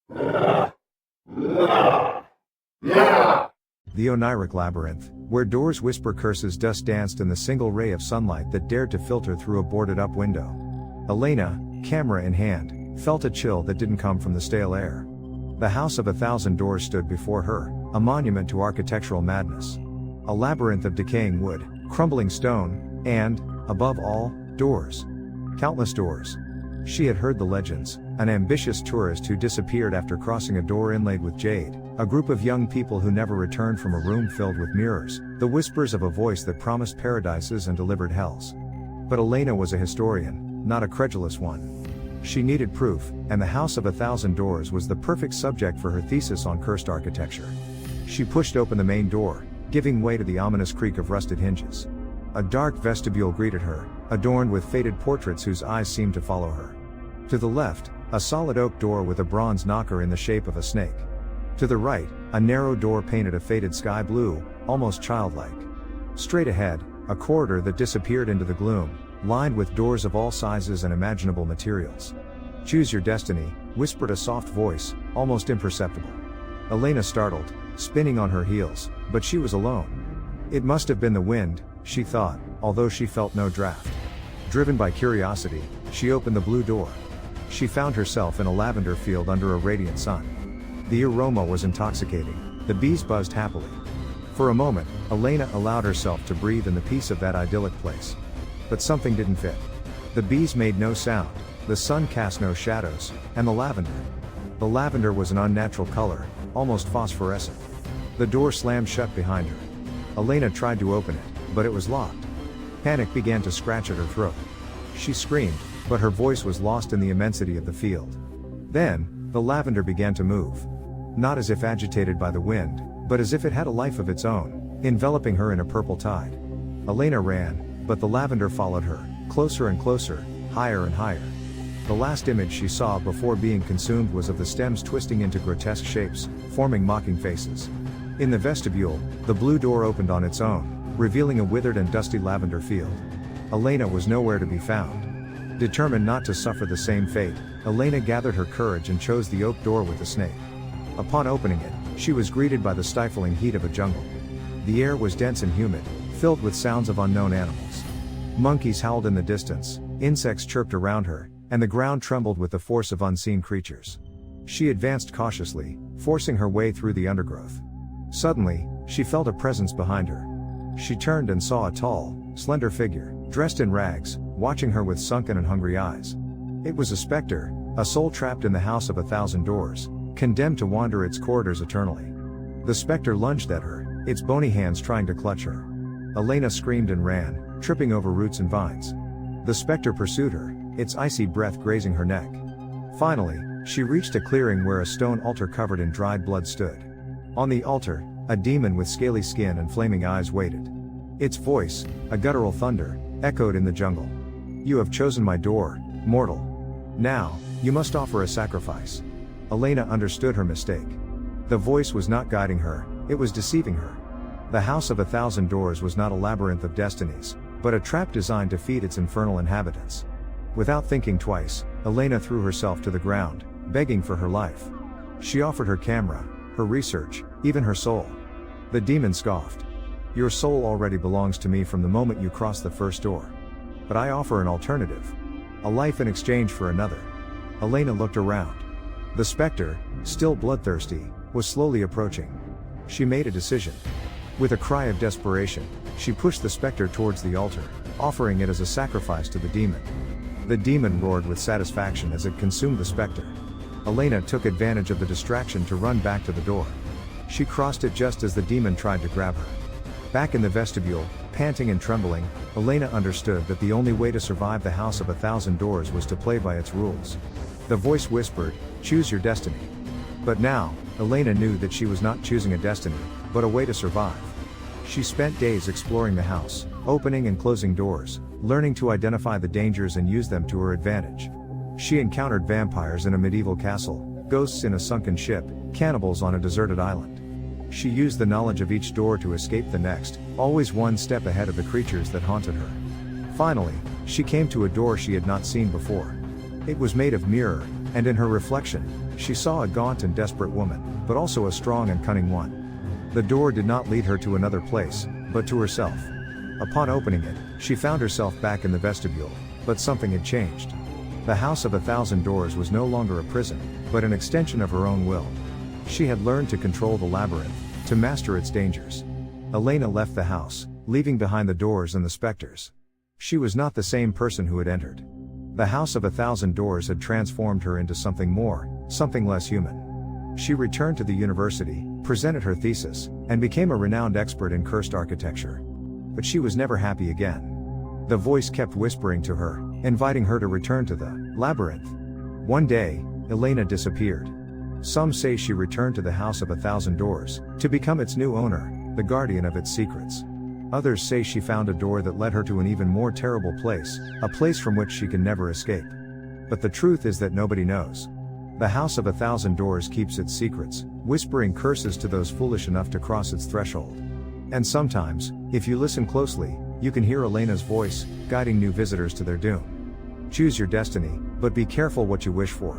The Oneiric Labyrinth, where doors whisper curses, dust danced in the single ray of sunlight that dared to filter through a boarded-up window. Elena, camera in hand, felt a chill that didn't come from the stale air. The House of 1,000 Doors stood before her, a monument to architectural madness. A labyrinth of decaying wood, crumbling stone, and, above all, doors. Countless doors. She had heard the legends: an ambitious tourist who disappeared after crossing a door inlaid with jade, a group of young people who never returned from a room filled with mirrors, the whispers of a voice that promised paradises and delivered hells. But Elena was a historian, not a credulous one. She needed proof, and the House of 1,000 Doors was the perfect subject for her thesis on cursed architecture. She pushed open the main door, giving way to the ominous creak of rusted hinges. A dark vestibule greeted her, adorned with faded portraits whose eyes seemed to follow her. To the left, a solid oak door with a bronze knocker in the shape of a snake. To the right, a narrow door painted a faded sky blue, almost childlike. Straight ahead, a corridor that disappeared into the gloom, lined with doors of all sizes and imaginable materials. "Choose your destiny," whispered a soft voice, almost imperceptible. Elena startled, spinning on her heels, but she was alone. It must have been the wind, she thought, although she felt no draft. Driven by curiosity, she opened the blue door. She found herself in a lavender field under a radiant sun. The aroma was intoxicating, the bees buzzed happily. For a moment, Elena allowed herself to breathe in the peace of that idyllic place. But something didn't fit. The bees made no sound, the sun cast no shadows, and the lavender was an unnatural color, almost phosphorescent. The door slammed shut behind her. Elena tried to open it, but it was locked. Panic began to scratch at her throat. She screamed, but her voice was lost in the immensity of the field. Then, the lavender began to move. Not as if agitated by the wind, but as if it had a life of its own, enveloping her in a purple tide. Elena ran, but the lavender followed her, closer and closer, higher and higher. The last image she saw before being consumed was of the stems twisting into grotesque shapes, forming mocking faces. In the vestibule, the blue door opened on its own, revealing a withered and dusty lavender field. Elena was nowhere to be found. Determined not to suffer the same fate, Elena gathered her courage and chose the oak door with the snake. Upon opening it, she was greeted by the stifling heat of a jungle. The air was dense and humid, filled with sounds of unknown animals. Monkeys howled in the distance, insects chirped around her, and the ground trembled with the force of unseen creatures. She advanced cautiously, forcing her way through the undergrowth. Suddenly, she felt a presence behind her. She turned and saw a tall, slender figure, dressed in rags, watching her with sunken and hungry eyes. It was a specter, a soul trapped in the House of 1,000 Doors, condemned to wander its corridors eternally. The specter lunged at her, its bony hands trying to clutch her. Elena screamed and ran, tripping over roots and vines. The specter pursued her, its icy breath grazing her neck. Finally, she reached a clearing where a stone altar covered in dried blood stood. On the altar, a demon with scaly skin and flaming eyes waited. Its voice, a guttural thunder, echoed in the jungle. "You have chosen my door, mortal. Now, you must offer a sacrifice." Elena understood her mistake. The voice was not guiding her, it was deceiving her. The House of 1,000 Doors was not a labyrinth of destinies, but a trap designed to feed its infernal inhabitants. Without thinking twice, Elena threw herself to the ground, begging for her life. She offered her camera, her research, even her soul. The demon scoffed. "Your soul already belongs to me from the moment you cross the first door. But I offer an alternative. A life in exchange for another." Elena looked around. The specter, still bloodthirsty, was slowly approaching. She made a decision. With a cry of desperation, she pushed the specter towards the altar, offering it as a sacrifice to the demon. The demon roared with satisfaction as it consumed the specter. Elena took advantage of the distraction to run back to the door. She crossed it just as the demon tried to grab her. Back in the vestibule, panting and trembling, Elena understood that the only way to survive the House of 1,000 Doors was to play by its rules. The voice whispered, "Choose your destiny." But now, Elena knew that she was not choosing a destiny, but a way to survive. She spent days exploring the house, opening and closing doors, learning to identify the dangers and use them to her advantage. She encountered vampires in a medieval castle, ghosts in a sunken ship, cannibals on a deserted island. She used the knowledge of each door to escape the next, always one step ahead of the creatures that haunted her. Finally, she came to a door she had not seen before. It was made of mirror, and in her reflection, She saw a gaunt and desperate woman, but also a strong and cunning one. The door did not lead her to another place, but to herself. Upon opening it, she found herself back in the vestibule, but something had changed. The House of 1,000 Doors was no longer a prison, but an extension of her own will. She had learned to control the labyrinth, to master its dangers. Elena left the house, leaving behind the doors and the specters. She was not the same person who had entered. The House of 1,000 Doors had transformed her into something more, something less human. She returned to the university, presented her thesis, and became a renowned expert in cursed architecture. But she was never happy again. The voice kept whispering to her, inviting her to return to the labyrinth. One day, Elena disappeared. Some say she returned to the House of 1,000 Doors, to become its new owner, the guardian of its secrets. Others say she found a door that led her to an even more terrible place, a place from which she can never escape. But the truth is that nobody knows. The House of 1,000 Doors keeps its secrets, whispering curses to those foolish enough to cross its threshold. And sometimes, if you listen closely, you can hear Elena's voice, guiding new visitors to their doom. Choose your destiny, but be careful what you wish for.